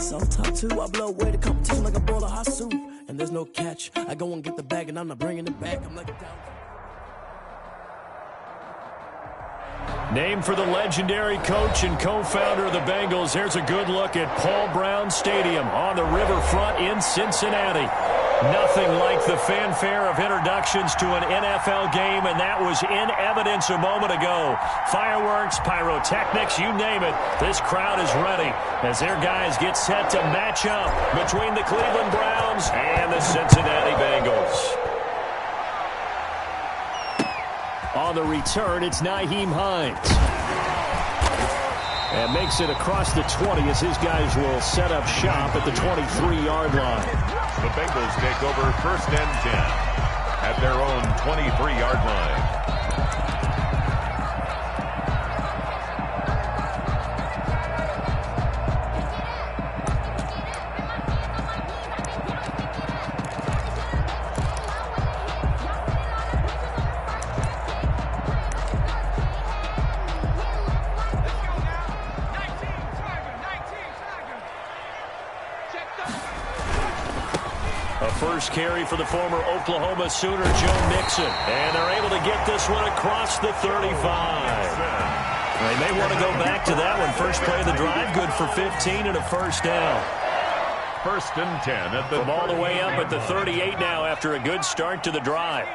Self-taught too, I blow away the competition like a bowl of hot soup. And there's no catch. I go and get the bag and I'm not bringing it back. I'm like down. Named for the legendary coach and co-founder of the Bengals, here's a good look at Paul Brown Stadium on the riverfront in Cincinnati. Nothing like the fanfare of introductions to an NFL game, and that was in evidence a moment ago. Fireworks, pyrotechnics, you name it. This crowd is ready as their guys get set to match up between the Cleveland Browns and the Cincinnati Bengals. On the return, it's Nyheim Hines. And makes it across the 20 as his guys will set up shop at the 23-yard line. The Bengals take over 1st and 10 at their own 23-yard line. First carry for the former Oklahoma Sooner, Joe Mixon. And they're able to get this one across the 35. They may want to go back to that one. First play of the drive, good for 15 and a first down. 1st and 10 at the from all the way up at the 38 now after a good start to the drive.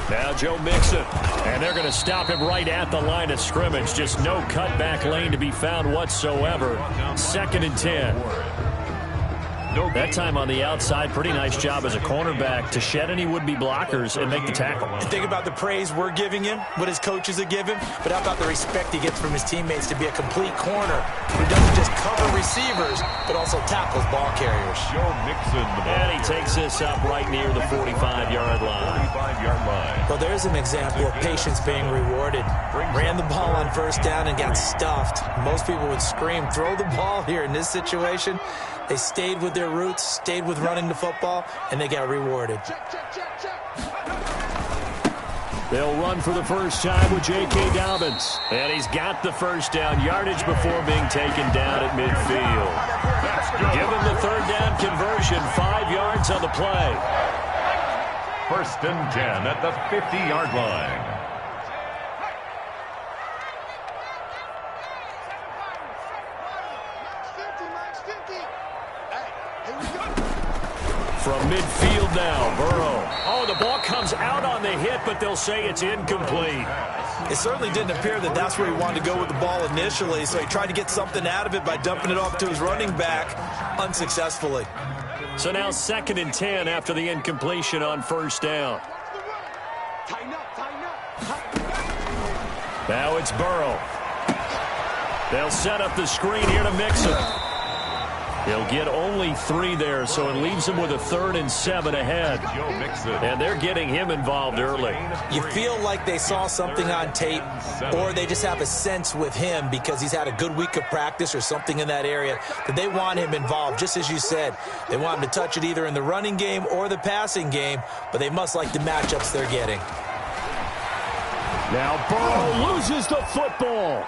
Now Joe Mixon, and they're going to stop him right at the line of scrimmage. Just no cutback lane to be found whatsoever. 2nd and 10. That time on the outside, pretty nice job as a cornerback to shed any would-be blockers and make the tackle. And think about the praise we're giving him, what his coaches are giving, but how about the respect he gets from his teammates to be a complete corner who doesn't just cover receivers, but also tackles ball carriers. Joe Mixon. And he takes this up right near the 45-yard line. 45-yard line. Well, there's an example of patience being rewarded. Ran the ball on 1st down and got stuffed. Most people would scream, throw the ball here. In this situation, they stayed with their roots, stayed with running the football, and they got rewarded. They'll run for the first time with J.K. Dobbins. And he's got the first down yardage before being taken down at midfield. Give him the 3rd down conversion, 5 yards on the play. 1st and 10 at the 50-yard line. From midfield now, Burrow. Oh, the ball comes out on the hit, but they'll say it's incomplete. It certainly didn't appear that that's where he wanted to go with the ball initially, so he tried to get something out of it by dumping it off to his running back unsuccessfully. So now 2nd and 10 after the incompletion on 1st down. Now it's Burrow. They'll set up the screen here to Mixon. He'll get only 3 there, so it leaves him with a 3rd and 7 ahead. And they're getting him involved early. You feel like they saw something on tape, or they just have a sense with him because he's had a good week of practice or something in that area that they want him involved. Just as you said, they want him to touch it either in the running game or the passing game, but they must like the matchups they're getting. Now Burrow loses the football.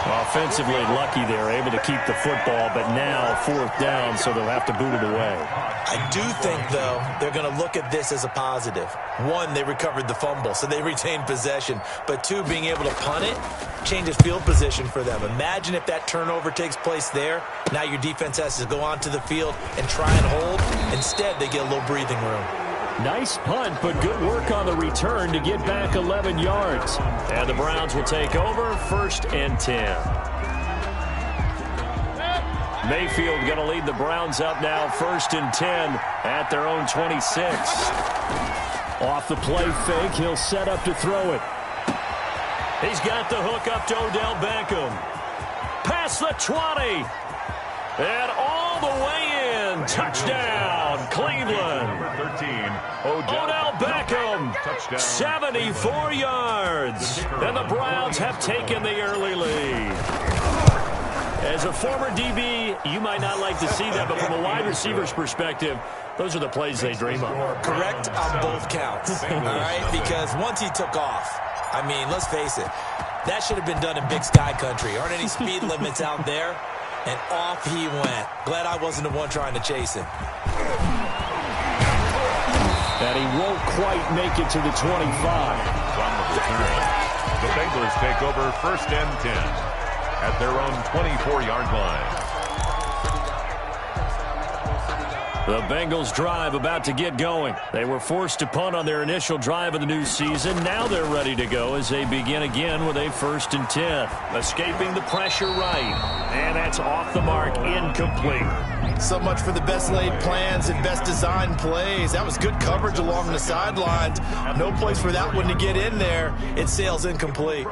Offensively lucky they're able to keep the football, but now 4th down, so they'll have to boot it away. I do think, though, they're going to look at this as a positive. 1, they recovered the fumble, so they retained possession. But 2, being able to punt it changes field position for them. Imagine if that turnover takes place there. Now your defense has to go onto the field and try and hold. Instead, they get a little breathing room. Nice punt, but good work on the return to get back 11 yards. And the Browns will take over 1st and 10. Mayfield going to lead the Browns up now 1st and 10 at their own 26. Off the play fake, he'll set up to throw it. He's got the hook up to Odell Beckham. Past the 20. And all the way in. Touchdown, Cleveland. Number 13, Odell Beckham, touchdown. 74 yards. And the Browns have taken the early lead. As a former DB, you might not like to see that, but from a wide receiver's perspective, those are the plays they dream of. Correct on both counts, all right? Because once he took off, I mean, let's face it, that should have been done in Big Sky country. Aren't any speed limits out there? And off he went. Glad I wasn't the one trying to chase him. And he won't quite make it to the 25. From the return, the Bengals take over 1st and 10 at their own 24-yard line. The Bengals drive about to get going. They were forced to punt on their initial drive of the new season. Now they're ready to go as they begin again with a 1st and 10. Escaping the pressure right. And that's off the mark, incomplete. So much for the best laid plans and best designed plays. That was good coverage along the sidelines. No place for that one to get in there. It sails incomplete.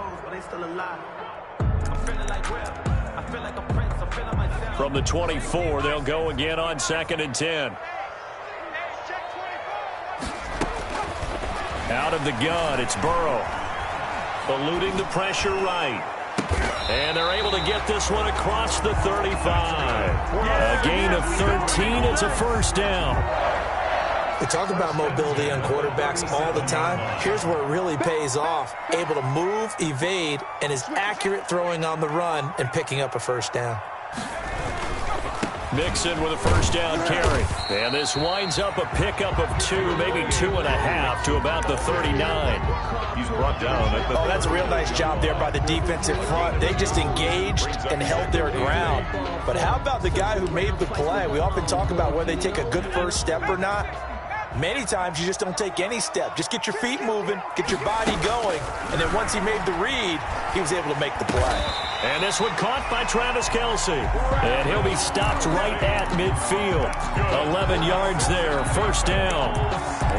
From the 24, they'll go again on 2nd and 10. Out of the gun, it's Burrow. Eluding the pressure right. And they're able to get this one across the 35. A gain of 13, it's a 1st down. We talk about mobility on quarterbacks all the time. Here's where it really pays off. Able to move, evade, and is accurate throwing on the run and picking up a 1st down. Mixon with a 1st down carry. And this winds up a pickup of 2, maybe 2.5 to about the 39. He's brought down at the... Oh, that's a real nice job there by the defensive front. They just engaged and held their ground. But how about the guy who made the play? We often talk about whether they take a good first step or not. Many times you just don't take any step. Just get your feet moving, get your body going, and then once he made the read, he was able to make the play. And this one caught by Travis Kelce. And he'll be stopped right at midfield. 11 yards there, 1st down.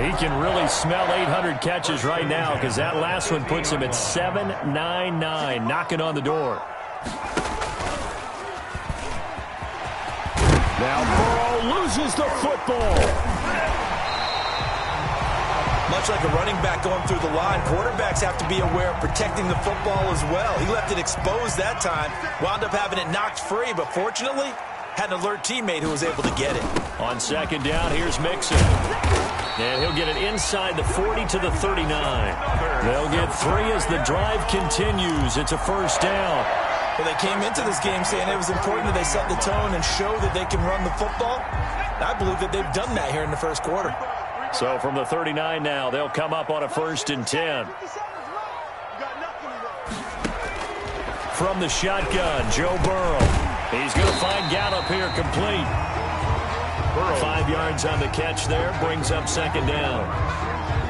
He can really smell 800 catches right now because that last one puts him at 799, knocking on the door. Now Burrow loses the football. Much like a running back going through the line, quarterbacks have to be aware of protecting the football as well. He left it exposed that time, wound up having it knocked free, but fortunately, had an alert teammate who was able to get it. On 2nd down, here's Mixon. And he'll get it inside the 40 to the 39. They'll get 3 as the drive continues. It's a 1st down. Well, they came into this game saying it was important that they set the tone and show that they can run the football. I believe that they've done that here in the 1st quarter. So from the 39 now, they'll come up on a 1st and 10. From the shotgun, Joe Burrow. He's going to find Gallup here complete. Burrow. 5 yards on the catch there, brings up 2nd down.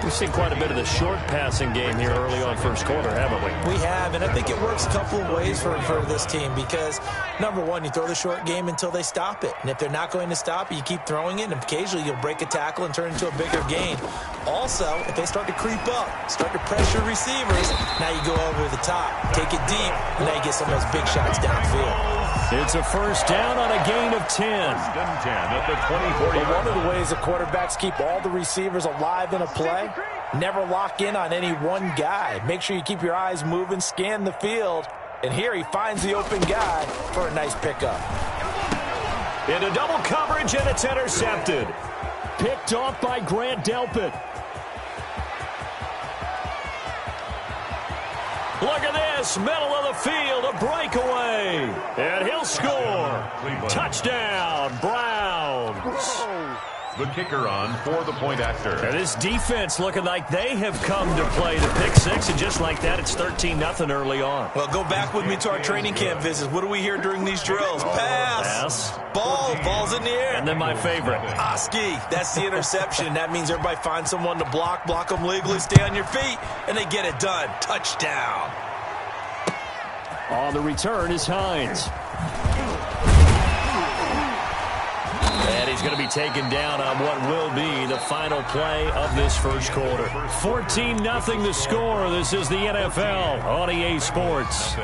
We've seen quite a bit of the short passing game here early on 1st quarter, haven't we? We have, and I think it works a couple of ways for this team because, number one, you throw the short game until they stop it. And if they're not going to stop it, you keep throwing it, and occasionally you'll break a tackle and turn it into a bigger gain. Also, if they start to creep up, start to pressure receivers, now you go over the top, take it deep, and now you get some of those big shots downfield. It's a 1st down on a gain of 10. 1st and 10 at the 24. Well, one of the ways that quarterbacks keep all the receivers alive in a play, never lock in on any one guy. Make sure you keep your eyes moving, scan the field, and here he finds the open guy for a nice pickup. Into double coverage, and it's intercepted. Picked off by Grant Delpit. Look at this, middle of the field, a breakaway. And he'll score. Touchdown, Browns. The kicker on for the point after. And this defense looking like they have come to play the pick 6, and just like that, it's 13-0 early on. Well, go back with me to our training camp visits. What do we hear during these drills? Pass. Ball's in the air. And then my favorite. Oski, that's the interception. That means everybody finds someone to block them legally, stay on your feet, and they get it done. Touchdown. On the return is Hines. And he's going to be taken down on what will be the final play of this 1st quarter. 14-0 the score. This is the NFL on EA Sports.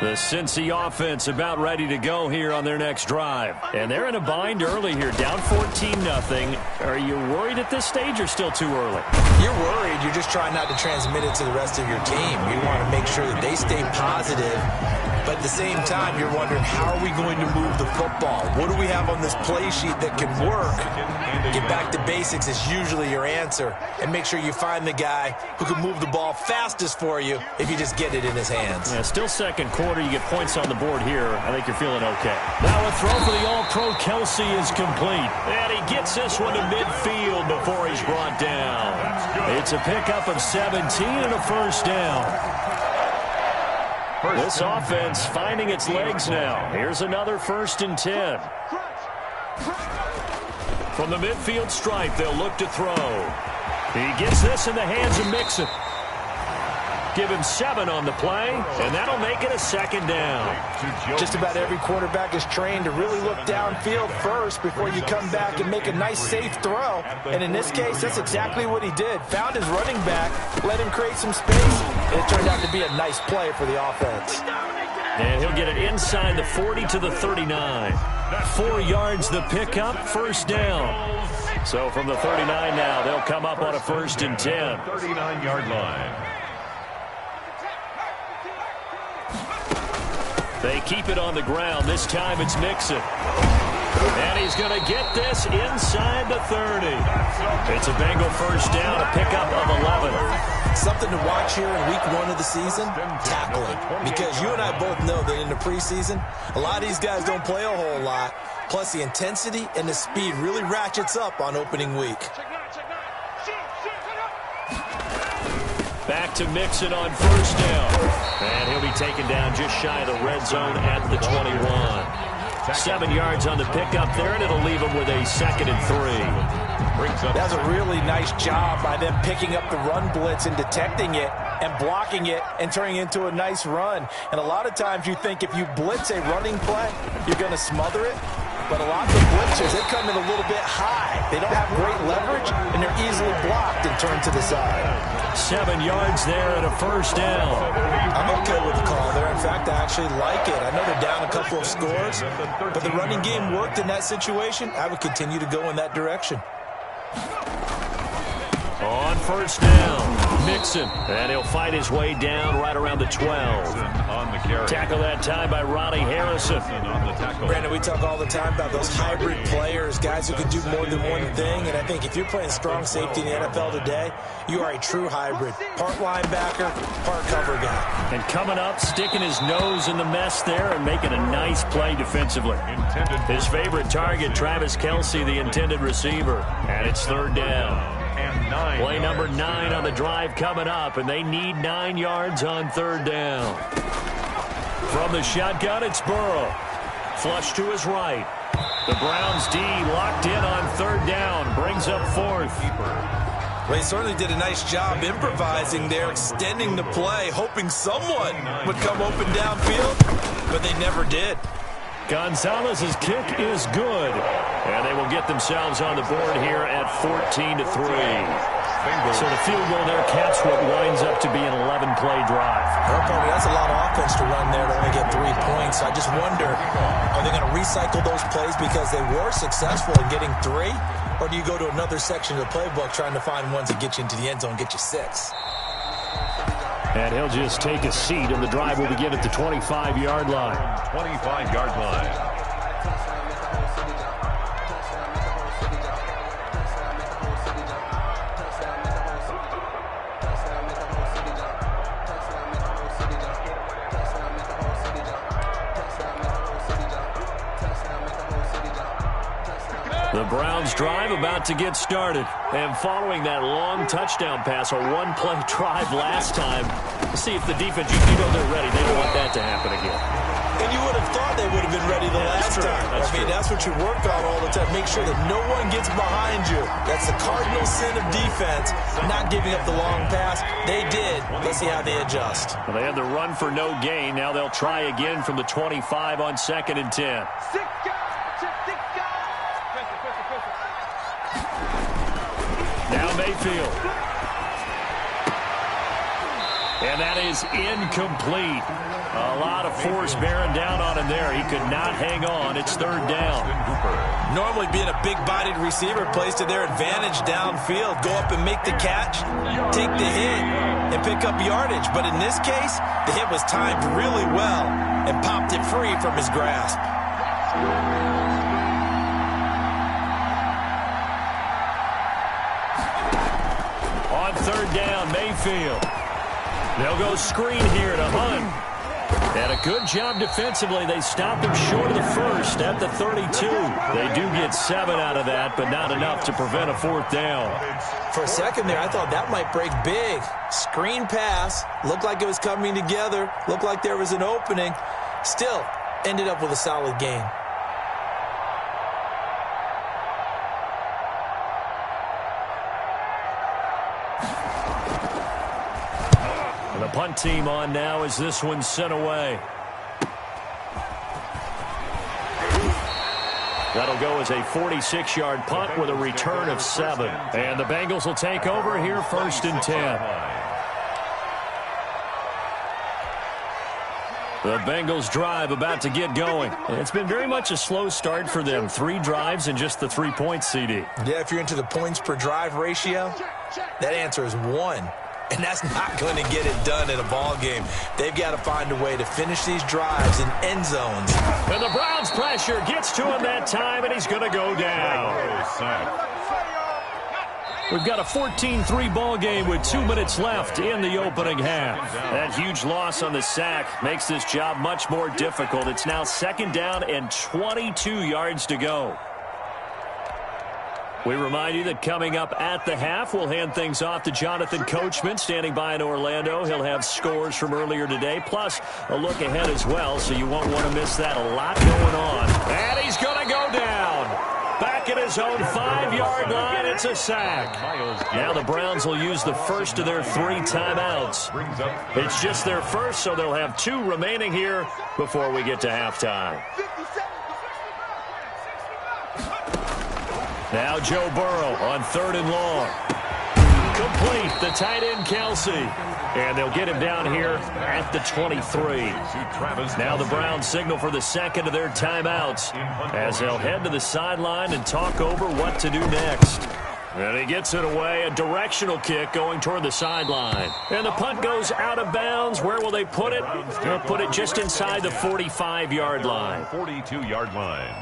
The Cincy offense about ready to go here on their next drive. And they're in a bind early here, down 14-0. Are you worried at this stage or still too early? You're worried. You're just trying not to transmit it to the rest of your team. You want to make sure that they stay positive. But at the same time, you're wondering, how are we going to move the football? What do we have on this play sheet that can work? Get back to basics is usually your answer. And make sure you find the guy who can move the ball fastest for you if you just get it in his hands. Yeah, still second quarter. You get points on the board here. I think you're feeling okay. Now a throw for the All-Pro Kelsey is complete. And he gets this one to midfield before he's brought down. It's a pickup of 17 and a first down. This offense finding its legs now. Here's another 1st and 10. From the midfield stripe, they'll look to throw. He gets this in the hands of Mixon. Give him 7 on the play, and that'll make it a 2nd down. Just about every quarterback is trained to really look downfield first before you come back and make a nice, safe throw. And in this case, that's exactly what he did. Found his running back, let him create some space, and it turned out to be a nice play for the offense. And he'll get it inside the 40 to the 39. 4 yards the pickup, 1st down. So from the 39 now, they'll come up on a 1st and 10. 39-yard line. They keep it on the ground. This time it's Mixon. And he's going to get this inside the 30. It's a Bengal 1st down, a pickup of 11. Something to watch here in week 1 of the season, tackling. Because you and I both know that in the preseason, a lot of these guys don't play a whole lot. Plus the intensity and the speed really ratchets up on opening week. Back to Mixon on 1st down. And he'll be taken down just shy of the red zone at the 21. 7 yards on the pickup there, and it'll leave him with a 2nd and 3. That's a really nice job by them picking up the run blitz and detecting it and blocking it and turning it into a nice run. And a lot of times you think if you blitz a running play, you're going to smother it. But a lot of the blitzers, they come in a little bit high. They don't have great leverage, and they're easily blocked and turned to the side. 7 yards there and a 1st down. I'm okay with the call there. In fact, I actually like it. I know they're down a couple of scores, but the running game worked in that situation. I would continue to go in that direction. On 1st down, Mixon. And he'll fight his way down right around the 12. On the carry. Tackle that time by Ronnie Harrison. On the tackle. Brandon, we talk all the time about those hybrid players, guys who can do more than one thing. And I think if you're playing strong safety in the NFL today, you are a true hybrid. Part linebacker, part cover guy. And coming up, sticking his nose in the mess there and making a nice play defensively. His favorite target, Travis Kelce, the intended receiver. And it's 3rd down. Play number 9 on the drive coming up, and they need 9 yards on 3rd down. From the shotgun, it's Burrow. Flush to his right. The Browns D locked in on 3rd down, brings up 4th. Well, he certainly did a nice job improvising there, extending the play, hoping someone would come open downfield, but they never did. Gonzalez's kick is good, and they will get themselves on the board here at 14-3. So the field goal there caps what winds up to be an 11-play drive. That's a lot of offense to run there to only get 3 points. I just wonder, are they going to recycle those plays because they were successful in getting 3? Or do you go to another section of the playbook trying to find ones that get you into the end zone and get you 6? And he'll just take a seat, and the drive will begin at the 25-yard line. 25-yard line. The Browns drive about to get started. And following that long touchdown pass, a 1-play drive last time, see if the defense, you know they're ready. They don't want that to happen again. And you would have thought they would have been ready the last time. That's what you work on all the time. Make sure that no one gets behind you. That's the cardinal sin of defense, not giving up the long pass. They did. Let's see how they adjust. Well, they had the run for no gain. Now they'll try again from the 25 on 2nd and 10. Now Mayfield. And that is incomplete. A lot of force bearing down on him there. He could not hang on. It's third down. Normally being a big-bodied receiver plays to their advantage downfield. Go up and make the catch, take the hit, and pick up yardage. But in this case, the hit was timed really well and popped it free from his grasp. On third down, Mayfield. They'll go screen here to Hunt. And a good job defensively. They stopped him short of the first at the 32. They do get 7 out of that, but not enough to prevent a fourth down. For a second there, I thought that might break big. Screen pass. Looked like it was coming together. Looked like there was an opening. Still, ended up with a solid gain. The punt team on now as this one's sent away. That'll go as a 46-yard punt with a return of 7. And the Bengals will take over here first and 10. The Bengals drive about to get going. It's been very much a slow start for them. 3 drives and just the 3 points, CD. Yeah, if you're into the points per drive ratio, that answer is 1. And that's not going to get it done in a ball game. They've got to find a way to finish these drives in end zones. And the Browns pressure gets to him that time, and he's going to go down. We've got a 14-3 ball game with 2 minutes left in the opening half. That huge loss on the sack makes this job much more difficult. It's now second down and 22 yards to go. We remind you that coming up at the half, we'll hand things off to Jonathan Coachman standing by in Orlando. He'll have scores from earlier today, plus a look ahead as well, so you won't want to miss that. A lot going on. And he's going to go down. Back at his own 5-yard line, it's a sack. Now the Browns will use the first of their 3 timeouts. It's just their first, so they'll have 2 remaining here before we get to halftime. Now Joe Burrow on 3rd and long. Complete, the tight end Kelsey. And they'll get him down here at the 23. Now the Browns signal for the second of their timeouts as they'll head to the sideline and talk over what to do next. And he gets it away, a directional kick going toward the sideline. And the punt goes out of bounds. Where will they put it? They'll put it just inside the 45-yard line. 42-yard line.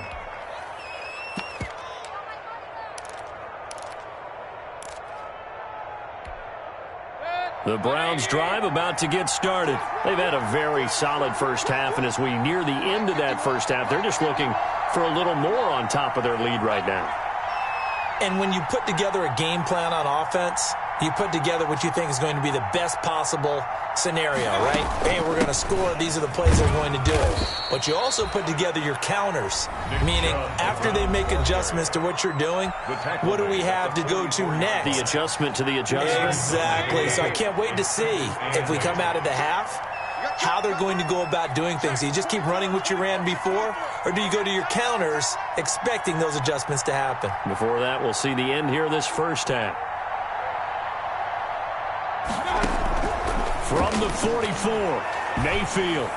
The Browns drive about to get started. They've had a very solid first half, and as we near the end of that first half, they're just looking for a little more on top of their lead right now. And when you put together a game plan on offense, you put together what you think is going to be the best possible scenario, right? Hey, we're going to score. These are the plays they're going to do. But you also put together your counters, meaning after they make adjustments to what you're doing, what do we have to go to next? The adjustment to the adjustment. Exactly. So I can't wait to see if we come out of the half, how they're going to go about doing things. Do you just keep running what you ran before, or do you go to your counters expecting those adjustments to happen? Before that, we'll see the end here of this first half. From the 44, Mayfield.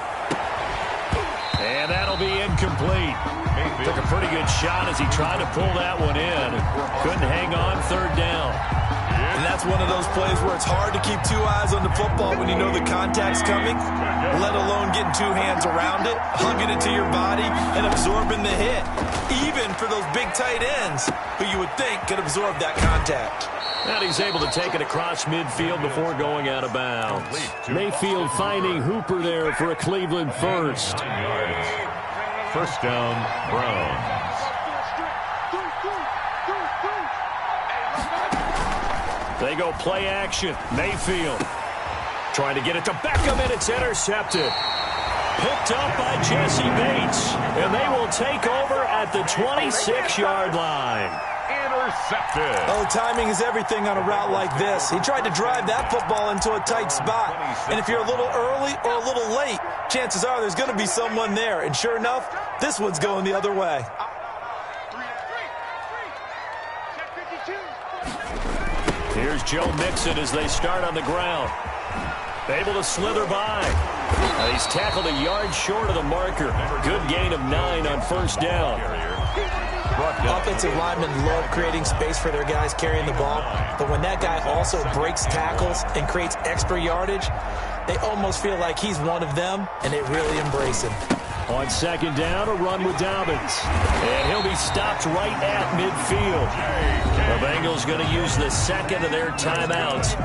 And that'll be incomplete. Took a pretty good shot as he tried to pull that one in. Couldn't hang on, 3rd down. And that's one of those plays where it's hard to keep 2 eyes on the football when you know the contact's coming, let alone getting 2 hands around it, hugging it to your body, and absorbing the hit. Even for those big tight ends who you would think could absorb that contact. And he's able to take it across midfield before going out of bounds. Mayfield finding Hooper there for a Cleveland first. First down, Browns. They go play action. Mayfield trying to get it to Beckham, and it's intercepted. Picked up by Jesse Bates, and they will take over at the 26-yard line. Intercepted. Oh, timing is everything on a route like this. He tried to drive that football into a tight spot. And if you're a little early or a little late, chances are there's going to be someone there. And sure enough, this one's going the other way. Here's Joe Mixon as they start on the ground. Able to slither by. He's tackled a yard short of the marker. Good gain of 9 on first down. Offensive linemen love creating space for their guys carrying the ball, but when that guy also breaks tackles and creates extra yardage, they almost feel like he's one of them, and they really embrace him. On second down, a run with Dobbins. And he'll be stopped right at midfield. The Bengals going to use the second of their timeouts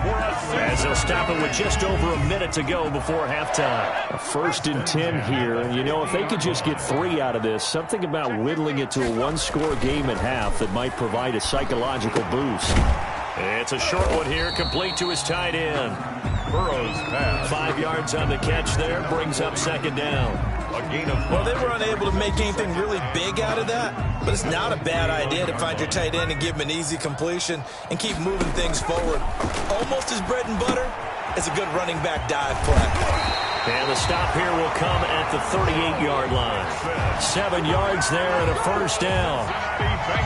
as they'll stop it with just over a minute to go before halftime. A 1st and 10 here. And, you know, if they could just get 3 out of this, something about whittling it to a one-score game at half that might provide a psychological boost. It's a short one here, complete to his tight end. Burrow's pass. 5 yards on the catch there, brings up second down. Well, they were unable to make anything really big out of that, but it's not a bad idea to find your tight end and give him an easy completion and keep moving things forward. Almost as bread and butter as a good running back dive play. And the stop here will come at the 38-yard line. 7 yards there and a first down.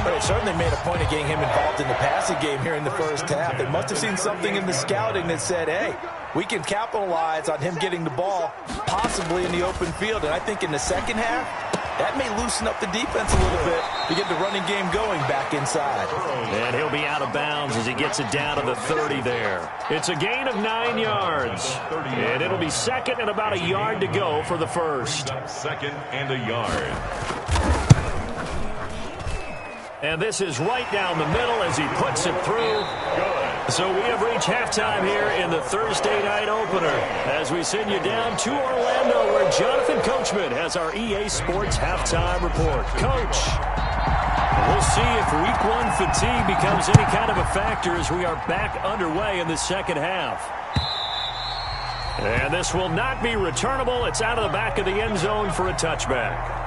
But they certainly made a point of getting him involved in the passing game here in the first half. They must have seen something in the scouting that said, hey, we can capitalize on him getting the ball, possibly in the open field. And I think in the second half, that may loosen up the defense a little bit to get the running game going back inside. And he'll be out of bounds as he gets it down to the 30 there. It's a gain of 9 yards. And it'll be second and about a yard to go for the first. Second and a yard. And this is right down the middle as he puts it through. So we have reached halftime here in the Thursday night opener as we send you down to Orlando where Jonathan Coachman has our EA Sports halftime report. Coach, we'll see if week 1 fatigue becomes any kind of a factor as we are back underway in the second half. And this will not be returnable. It's out of the back of the end zone for a touchback.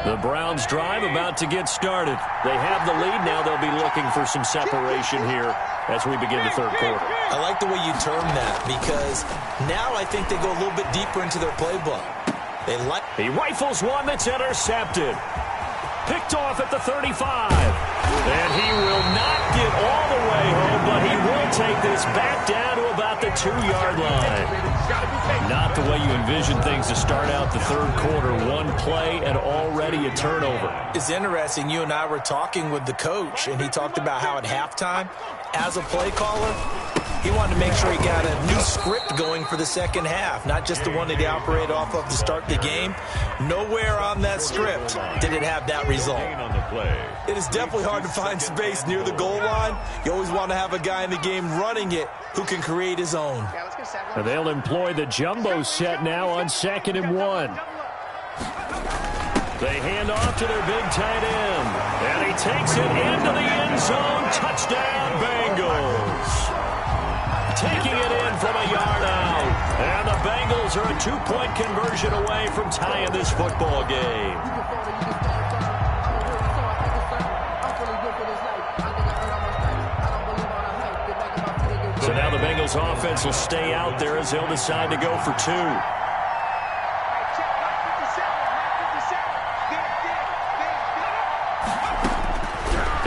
The Browns drive about to get started. They have the lead. Now they'll be looking for some separation here as we begin the third quarter. I like the way you term that because now I think they go a little bit deeper into their playbook. He rifles one that's intercepted. Picked off at the 35. And he will not get all the way home, but he will take this back down to about the 2-yard line. Not the way you envision things to start out the third quarter. One play and already a turnover. It's interesting. You and I were talking with the coach, and he talked about how at halftime, as a play caller, he wanted to make sure he got a new script going for the second half, not just the one that he operated off of to start the game. Nowhere on that script did it have that result. It is definitely hard to find space near the goal line. You always want to have a guy in the game running it who can create his own. And they'll employ the jumbo set now on 2nd and 1. They hand off to their big tight end. And he takes it into the end zone. Touchdown, Bengals. Taking it in from a yard out. And the Bengals are a 2-point conversion away from tying this football game. So now the Bengals offense will stay out there as they'll decide to go for 2.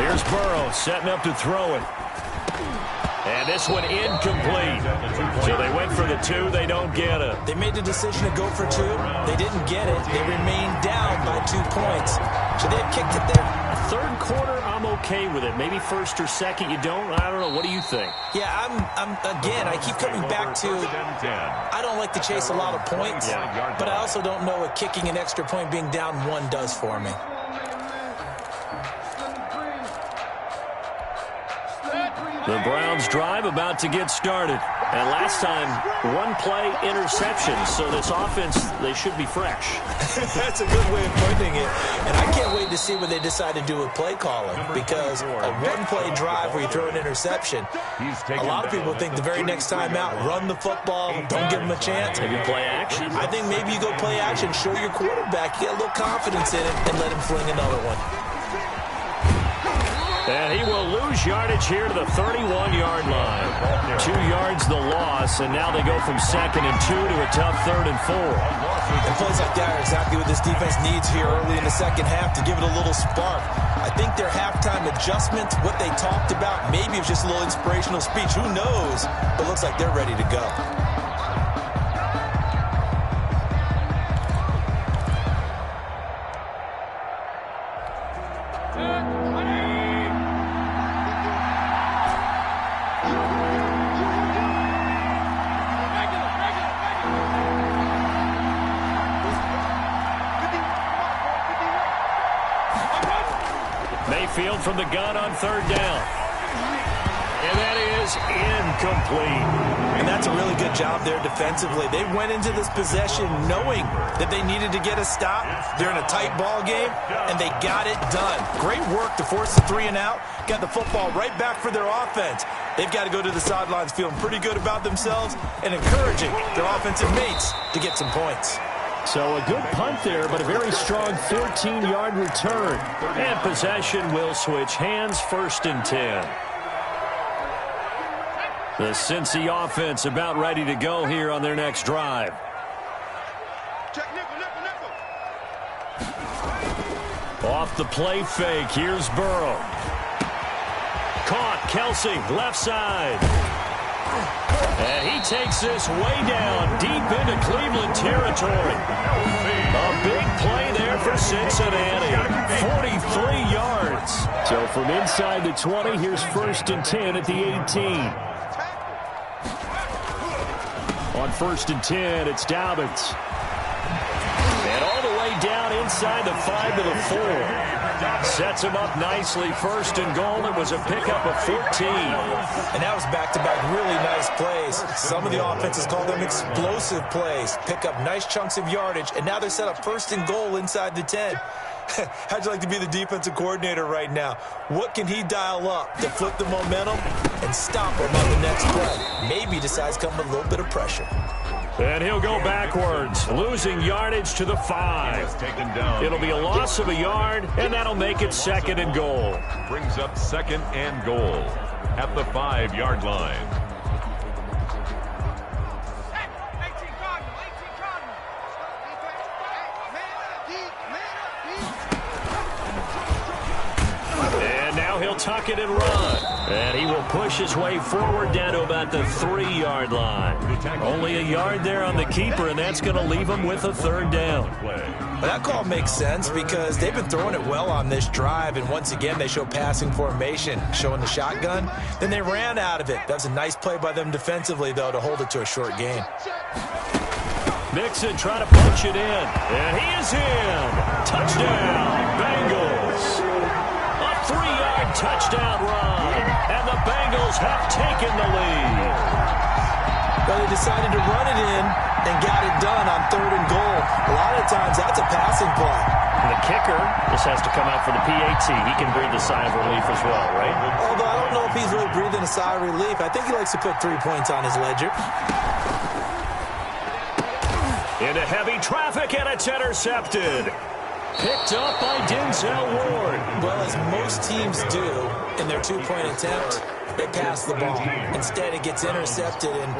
Here's Burrow setting up to throw it. And this one incomplete. So they went for the 2. They don't get it. They made the decision to go for 2. They didn't get it. They remained down by 2 points. Should they have kicked it there? Third quarter, I'm okay with it. Maybe first or second, you don't. I don't know. What do you think? Yeah, again, I keep coming back to I don't like to chase a lot of points, but I also don't know what kicking an extra point being down 1 does for me. The Browns drive about to get started. And last time, 1 play interception. So this offense, they should be fresh. That's a good way of putting it. And I can't wait to see what they decide to do with play calling. Because a 1-play drive where you throw an interception, a lot of people think the very next time out, run the football, don't give them a chance. Maybe play action. I think maybe you go play action, show your quarterback, you get a little confidence in it, and let him fling another one. And he will lose yardage here to the 31-yard line. 2 yards the loss, and now they go from 2nd and 2 to a tough 3rd and 4. And plays like that are exactly what this defense needs here early in the second half to give it a little spark. I think their halftime adjustment, what they talked about, maybe it was just a little inspirational speech. Who knows? But looks like they're ready to go. Mayfield from the gun on 3rd down. And that is incomplete. And that's a really good job there defensively. They went into this possession knowing that they needed to get a stop. They're in a tight ball game, and they got it done. Great work to force the 3 and out. Got the football right back for their offense. They've got to go to the sidelines feeling pretty good about themselves and encouraging their offensive mates to get some points. So a good punt there, but a very strong 14-yard return. And possession will switch hands, 1st and 10. The Cincy offense about ready to go here on their next drive. Off the play fake, here's Burrow. Caught, Kelsey, left side. And he takes this way down, deep into Cleveland territory. A big play there for Cincinnati. 43 yards. So from inside the 20, here's 1st and 10 at the 18. On 1st and 10, it's Dobbins. And all the way down inside the 5 to the 4. Sets him up nicely. 1st and goal. It was a pickup of 14. And that was back-to-back really nice plays. Some of the offenses call them explosive plays. Pick up nice chunks of yardage, and now they're set up 1st and goal inside the 10. How'd you like to be the defensive coordinator right now? What can he dial up to flip the momentum and stop him on the next play? Maybe decides to come with a little bit of pressure. And he'll go backwards, losing yardage to the 5. It'll be a loss of a yard, and that'll make it 2nd and goal. Brings up 2nd and goal at the 5-yard line. And now he'll tuck it and run. And he will push his way forward down to about the 3-yard line. Only a yard there on the keeper, and that's going to leave him with a 3rd down. Well, that call makes sense because they've been throwing it well on this drive, and once again they show passing formation, showing the shotgun. Then they ran out of it. That was a nice play by them defensively, though, to hold it to a short gain. Mixon trying to punch it in, and he is in. Touchdown, Bengals. A 3-yard touchdown run, and the Bengals have taken the lead. But they decided to run it in and got it done on 3rd and goal. A lot of times that's a passing play. And the kicker, this has to come out for the PAT. He can breathe a sigh of relief as well, right? Although I don't know if he's really breathing a sigh of relief. I think he likes to put 3 points on his ledger. Into heavy traffic, and it's intercepted. Picked up by Denzel Ward. Well, as most teams do in their 2-point attempt, they pass the ball. Instead, it gets intercepted. And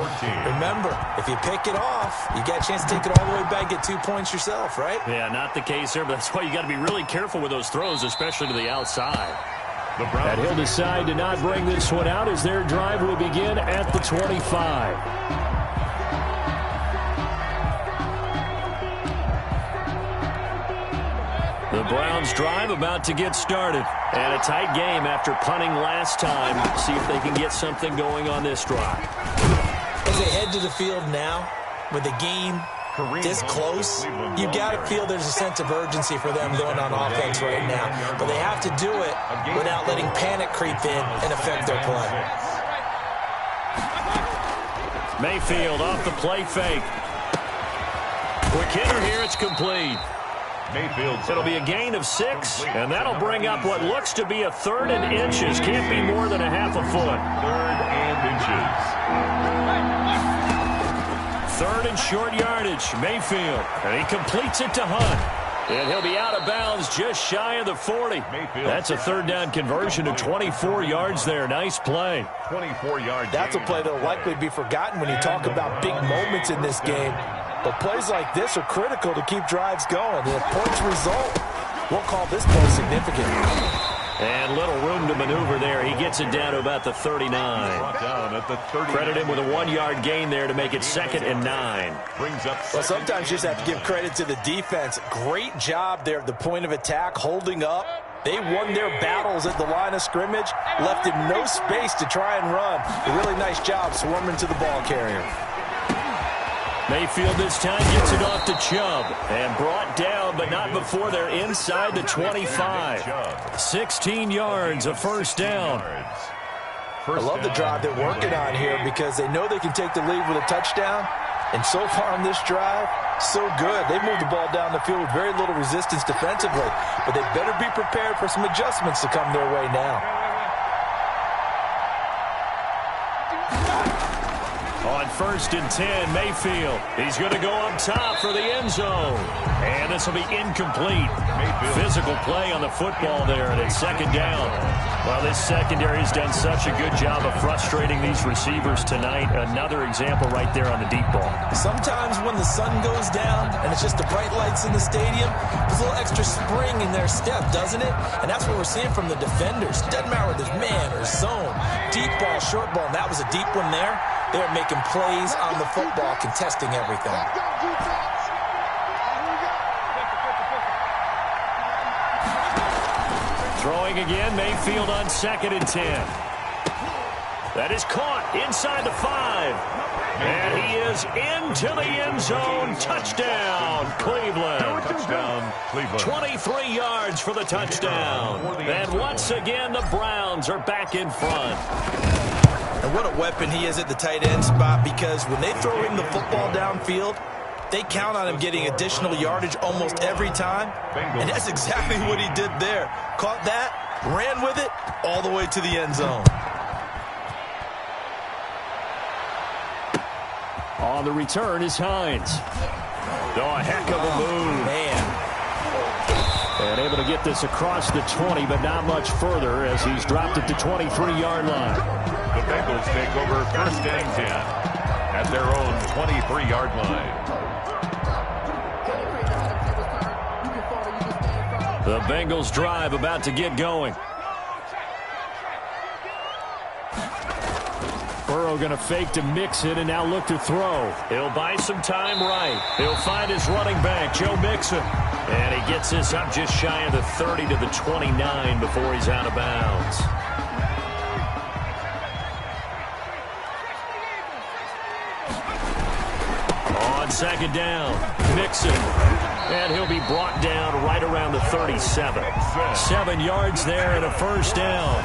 remember, if you pick it off, you got a chance to take it all the way back, get 2 points yourself, right? Yeah, not the case here, but that's why you got to be really careful with those throws, especially to the outside. And he'll decide to not bring this one out as their drive will begin at the 25. The Browns drive about to get started. And a tight game after punting last time. See if they can get something going on this drive. As they head to the field now, with the game this close, you've got to feel there's a sense of urgency for them going on offense right now. But they have to do it without letting panic creep in and affect their play. Mayfield off the play fake. Quick hitter here, it's complete. It'll be a gain of 6, and that'll bring up what looks to be a 3rd and inches. Can't be more than a half a foot. 3rd and inches. 3rd and short yardage. Mayfield, and he completes it to Hunt. And he'll be out of bounds just shy of the 40. That's a third down conversion to 24 yards there. Nice play. 24 yards. That's a play that will likely be forgotten when you talk about big moments in this game. But plays like this are critical to keep drives going. And if points result, we'll call this play significant. And little room to maneuver there. He gets it down to about the 39. Down at the 30. Credit him with a 1-yard gain there to make it 2nd and 9. Brings up. Well, sometimes you just have to give credit to the defense. Great job there at the point of attack, holding up. They won their battles at the line of scrimmage, left him no space to try and run. A really nice job swarming to the ball carrier. Mayfield this time gets it off to Chubb and brought down, but not before they're inside the 25. 16 yards, a first down. I love the drive they're working on here because they know they can take the lead with a touchdown. And so far on this drive, so good. They moved the ball down the field with very little resistance defensively, but they better be prepared for some adjustments to come their way now. On 1st and 10, Mayfield. He's going to go up top for the end zone. And this will be incomplete. Physical play on the football there, and it's 2nd down. Well, this secondary has done such a good job of frustrating these receivers tonight. Another example right there on the deep ball. Sometimes when the sun goes down and it's just the bright lights in the stadium, there's a little extra spring in their step, doesn't it? And that's what we're seeing from the defenders. Doesn't matter whether there's man or zone. Deep ball, short ball, and that was a deep one there. They're making plays on the football, contesting everything. Throwing again, Mayfield on 2nd and 10. That is caught inside the 5. And he is into the end zone. Touchdown, Cleveland. Touchdown, Cleveland. 23 yards for the touchdown. And once again, the Browns are back in front. And what a weapon he is at the tight end spot, because when they throw him the football downfield, they count on him getting additional yardage almost every time. And that's exactly what he did there. Caught that, ran with it, all the way to the end zone. On the return is Hines. Oh, a heck of a move. Man. And able to get this across the 20, but not much further as he's dropped at the 23-yard line. The Bengals take over 1st and 10 at their own 23-yard line. The Bengals drive about to get going. Burrow going to fake to mix it and now look to throw. He'll buy some time right. He'll find his running back, Joe Mixon. And he gets this up just shy of the 30 to the 29 before he's out of bounds. On 2nd down, Mixon. And he'll be brought down right around the 37. 7 yards there and a first down.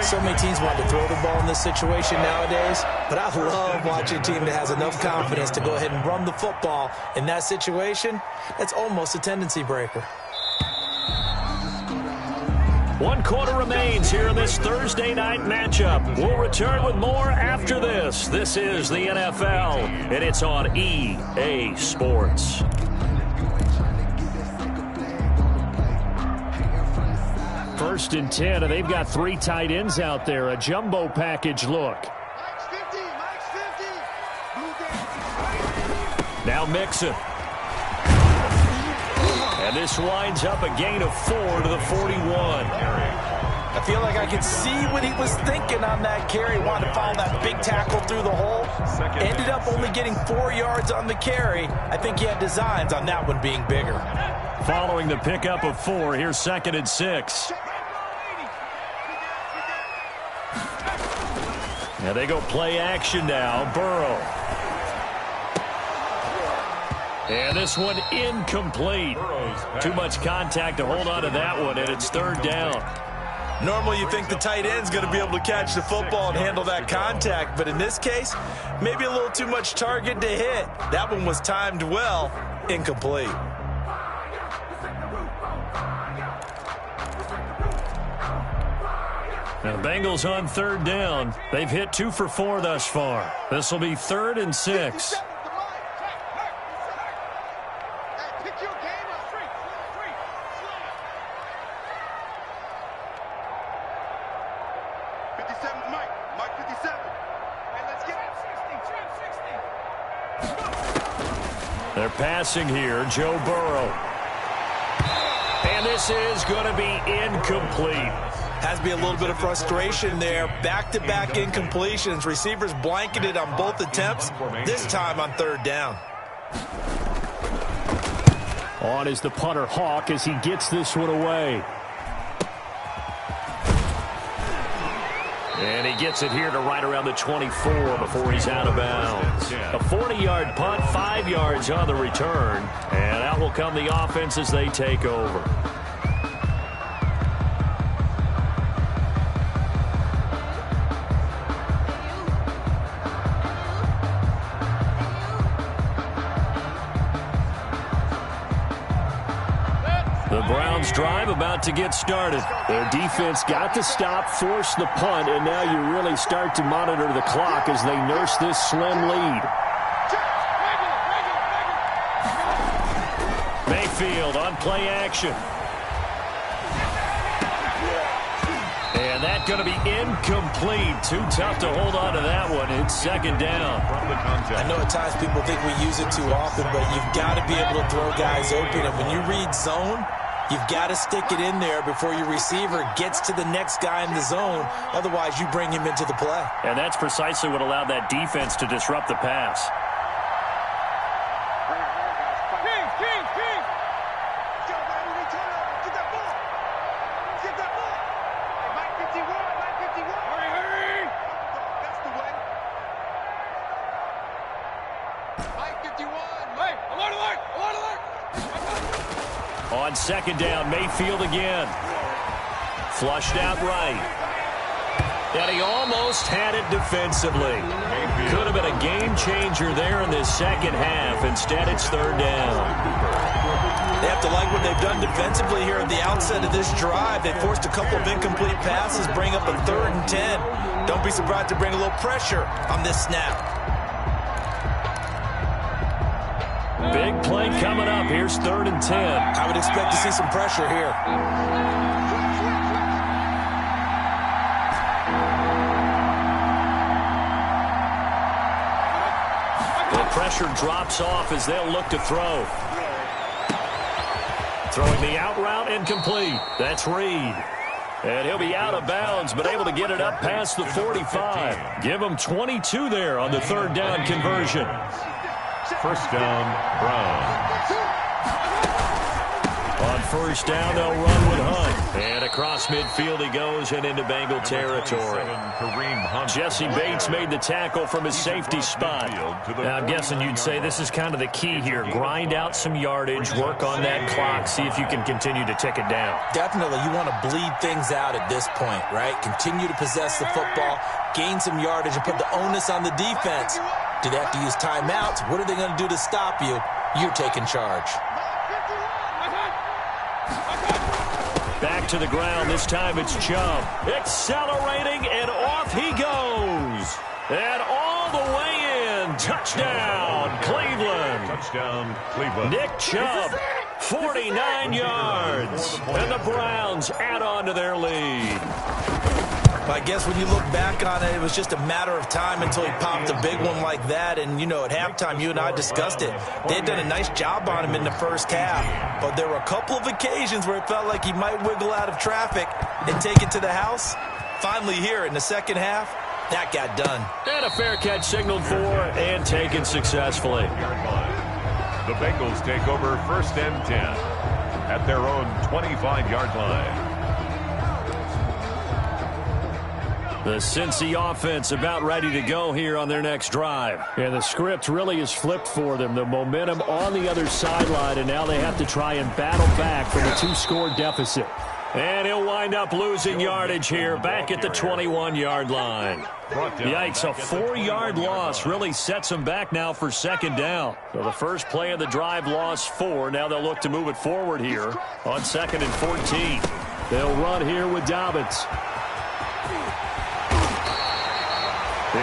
So many teams want to throw the ball in this situation nowadays, but I love watching a team that has enough confidence to go ahead and run the football. In that situation, that's almost a tendency breaker. 1 quarter remains here in this Thursday night matchup. We'll return with more after this. This is the NFL, and it's on EA Sports. First and 10, and they've got 3 tight ends out there. A jumbo package look. Now Mixon. And this winds up a gain of 4 to the 41. I feel like I could see what he was thinking on that carry. Wanted to follow that big tackle through the hole. Ended up only getting 4 yards on the carry. I think he had designs on that one being bigger. Following the pickup of 4, here's 2nd and 6. Now they go play action now. Burrow. And this one incomplete. Too much contact to hold on to that one, and it's 3rd down. Normally you think the tight end's going to be able to catch the football and handle that contact, but in this case, maybe a little too much target to hit. That one was timed well. Incomplete. Now the Bengals on 3rd down. They've hit 2 for 4 thus far. This will be 3rd and 6. They're passing here, Joe Burrow. And this is going to be incomplete. Has to be a little bit of frustration there. Back-to-back incompletions. Receivers blanketed on both attempts, this time on third down. On is the punter, Hawk, as he gets this one away. And he gets it here to right around the 24 before he's out of bounds. A 40-yard punt, 5 yards on the return. And out will come the offense as they take over. The Browns drive about to get started. Their defense got to stop, force the punt, and now you really start to monitor the clock as they nurse this slim lead. Mayfield on play action. And that's going to be incomplete. Too tough to hold on to that one. It's second down. I know at times people think we use it too often, but you've got to be able to throw guys open. And when you read zone, you've got to stick it in there before your receiver gets to the next guy in the zone. Otherwise, you bring him into the play. And that's precisely what allowed that defense to disrupt the pass. On second down, Mayfield again. Flushed out right. And he almost had it defensively. Could have been a game changer there in this second half. Instead, it's third down. They have to like what they've done defensively here at the outset of this drive. They forced a couple of incomplete passes, bring up a 3rd and 10. Don't be surprised to bring a little pressure on this snap. Big play coming up. Here's 3rd and 10. I would expect to see some pressure here. The pressure drops off as they'll look to throw. Throwing the out route, incomplete. That's Reed. And he'll be out of bounds, but able to get it up past the 45. Give him 22 there on the 3rd down conversion. First down, Browns. On first down, they'll run with Hunt. And across midfield he goes and into Bengal territory. Jesse Bates made the tackle from his safety spot. Now, I'm guessing you'd say this is kind of the key here. Grind out some yardage, work on that clock, see if you can continue to tick it down. Definitely, you want to bleed things out at this point, right? Continue to possess the football, gain some yardage, and put the onus on the defense. Do they have to use timeouts? What are they going to do to stop you? You're taking charge. Back to the ground. This time it's Chubb. Accelerating, and off he goes. And all the way in. Touchdown, Cleveland. Touchdown, Cleveland. Nick Chubb, 49 yards. And the Browns add on to their lead. I guess when you look back on it, it was just a matter of time until he popped a big one like that. And, you know, at halftime, you and I discussed it. They had done a nice job on him in the first half. But there were a couple of occasions where it felt like he might wiggle out of traffic and take it to the house. Finally here in the second half, that got done. And a fair catch signaled for and taken successfully. The Bengals take over 1st and 10 at their own 25-yard line. The Cincy offense about ready to go here on their next drive. And the script really is flipped for them. The momentum on the other sideline, and now they have to try and battle back from a 2-score deficit. And he'll wind up losing yardage here back at the 21-yard line. Yikes, a 4-yard loss really sets him back now for second down. So the first play of the drive lost 4. Now they'll look to move it forward here on 2nd and 14. They'll run here with Dobbins.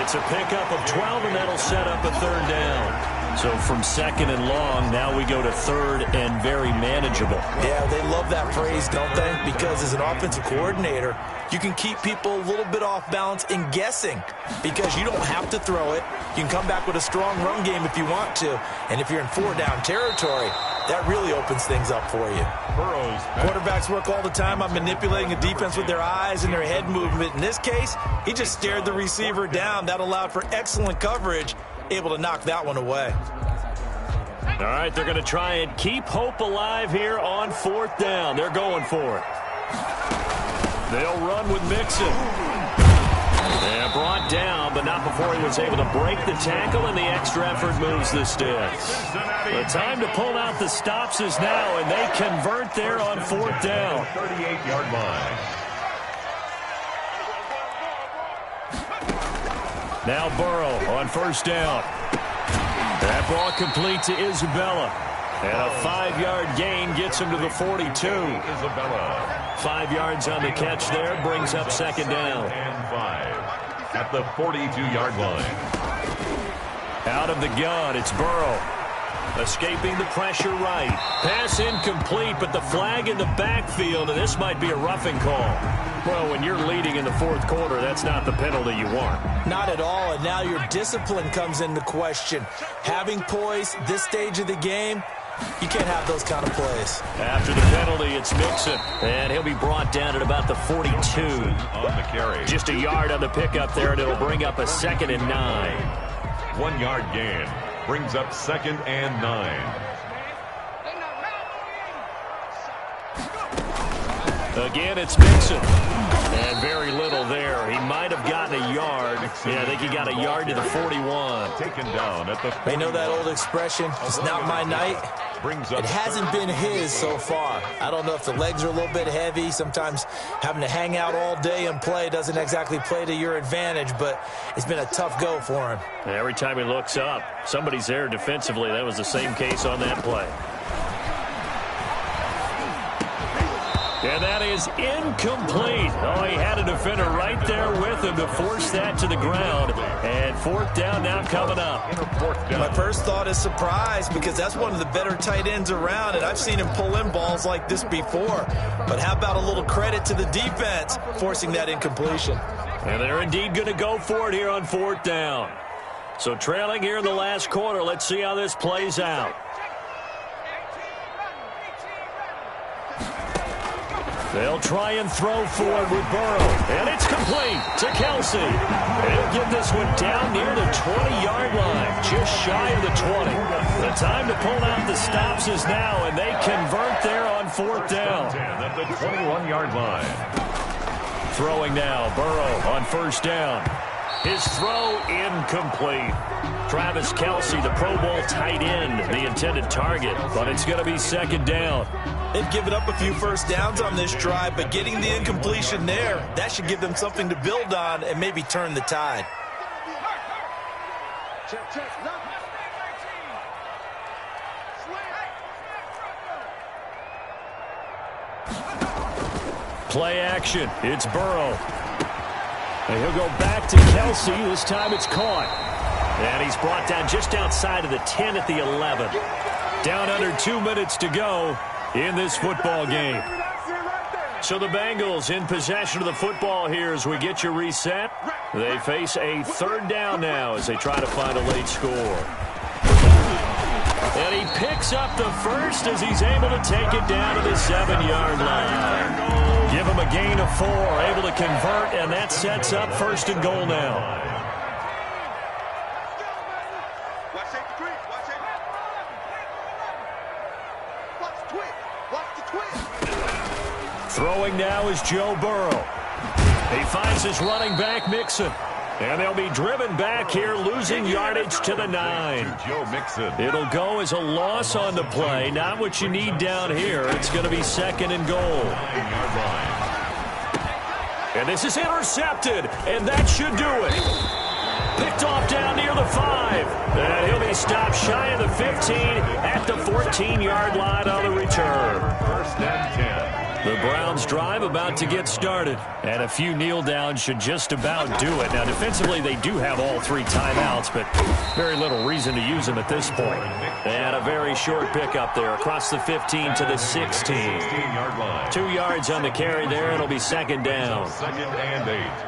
It's a pickup of 12, and that'll set up a third down. So from second and long, now we go to third and very manageable. Yeah, they love that phrase, don't they? Because as an offensive coordinator, you can keep people a little bit off balance in guessing because you don't have to throw it. You can come back with a strong run game if you want to. And if you're in four-down territory, that really opens things up for you. Quarterbacks work all the time on manipulating a defense with their eyes and their head movement. In this case, he just stared the receiver down. That allowed for excellent coverage, able to knock that one away. All right, they're going to try and keep hope alive here on fourth down. They're going for it. They'll run with Mixon. And brought down, but not before he was able to break the tackle, and the extra effort moves the sticks. The time to pull out the stops is now, and they convert there on fourth down. 38-yard line. Now Burrow on first down. That ball complete to Isabella. And a 5-yard gain gets him to the 42. Isabella. 5 yards on the catch there, brings up second down. And 5 at the 42-yard line. Out of the gun, it's Burrow. Escaping the pressure right. Pass incomplete, but the flag in the backfield, and this might be a roughing call. Well, when you're leading in the fourth quarter, that's not the penalty you want. Not at all, and now your discipline comes into question. Having poise this stage of the game, you can't have those kind of plays. After the penalty, it's Mixon, and he'll be brought down at about the 42. On the carry. Just a yard on the pickup there, and it'll bring up a 2nd and 9. 1 yard gain brings up 2nd and 9. Again, it's Mixon. And very little there. He might have gotten a yard. Yeah, I think he got a yard to the 41. Taken down at the 41. They know that old expression, it's not my night. It hasn't been his so far. I don't know if the legs are a little bit heavy. Sometimes having to hang out all day and play doesn't exactly play to your advantage, but it's been a tough go for him. Every time he looks up, somebody's there defensively. That was the same case on that play. And that is incomplete. Oh, he had a defender right there with him to force that to the ground. And fourth down now coming up. My first thought is surprise because that's one of the better tight ends around, and I've seen him pull in balls like this before. But how about a little credit to the defense forcing that incompletion? And they're indeed going to go for it here on fourth down. So trailing here in the last quarter, let's see how this plays out. They'll try and throw forward with Burrow. And it's complete to Kelsey. They'll get this one down near the 20-yard line, just shy of the 20. The time to pull out the stops is now, and they convert there on fourth down. At the 21-yard line. Throwing now, Burrow on first down. His throw incomplete. Travis Kelsey, the Pro Bowl tight end, the intended target, but it's going to be second down. They've given up a few first downs on this drive, but getting the incompletion there, that should give them something to build on and maybe turn the tide. Play action. It's Burrow. And he'll go back to Kelsey. This time it's caught. And he's brought down just outside of the 10 at the 11. Down under 2 minutes to go in this football game. So the Bengals in possession of the football here as we get you reset. They face a third down now as they try to find a late score. And he picks up the first as he's able to take it down to the 7-yard line. Give him a gain of 4, able to convert, and that sets up first and goal now. Throwing now is Joe Burrow. He finds his running back, Mixon. And they'll be driven back here, losing yardage to the 9. Joe Mixon. It'll go as a loss on the play. Not what you need down here. It's going to be second and goal. 9-yard line. And this is intercepted, and that should do it. Picked off down near the 5. And he'll be stopped shy of the 15 at the 14-yard line on the return. First and 10. The Browns drive about to get started. And a few kneel downs should just about do it. Now, defensively, they do have all 3 timeouts, but very little reason to use them at this point. They had a very short pickup there across the 15 to the 16. 2 yards on the carry there. It'll be second down. Second and 8.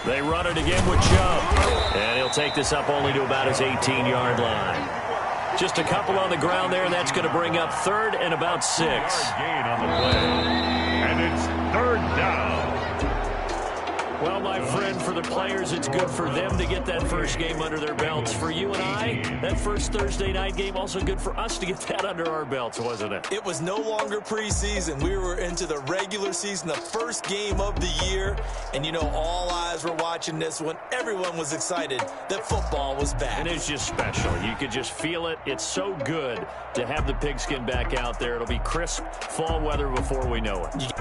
They run it again with Chubb. And he'll take this up only to about his 18-yard line. Just a couple on the ground there. That's going to bring up 3rd and about 6. Gain on the play. And it's 3rd down. Well, my friend, for the players, it's good for them to get that first game under their belts. For you and I, that first Thursday night game, also good for us to get that under our belts, wasn't it? It was no longer preseason. We were into the regular season, the first game of the year. And, you know, all eyes were watching this one. Everyone was excited that football was back. And it's just special. You could just feel it. It's so good to have the pigskin back out there. It'll be crisp fall weather before we know it.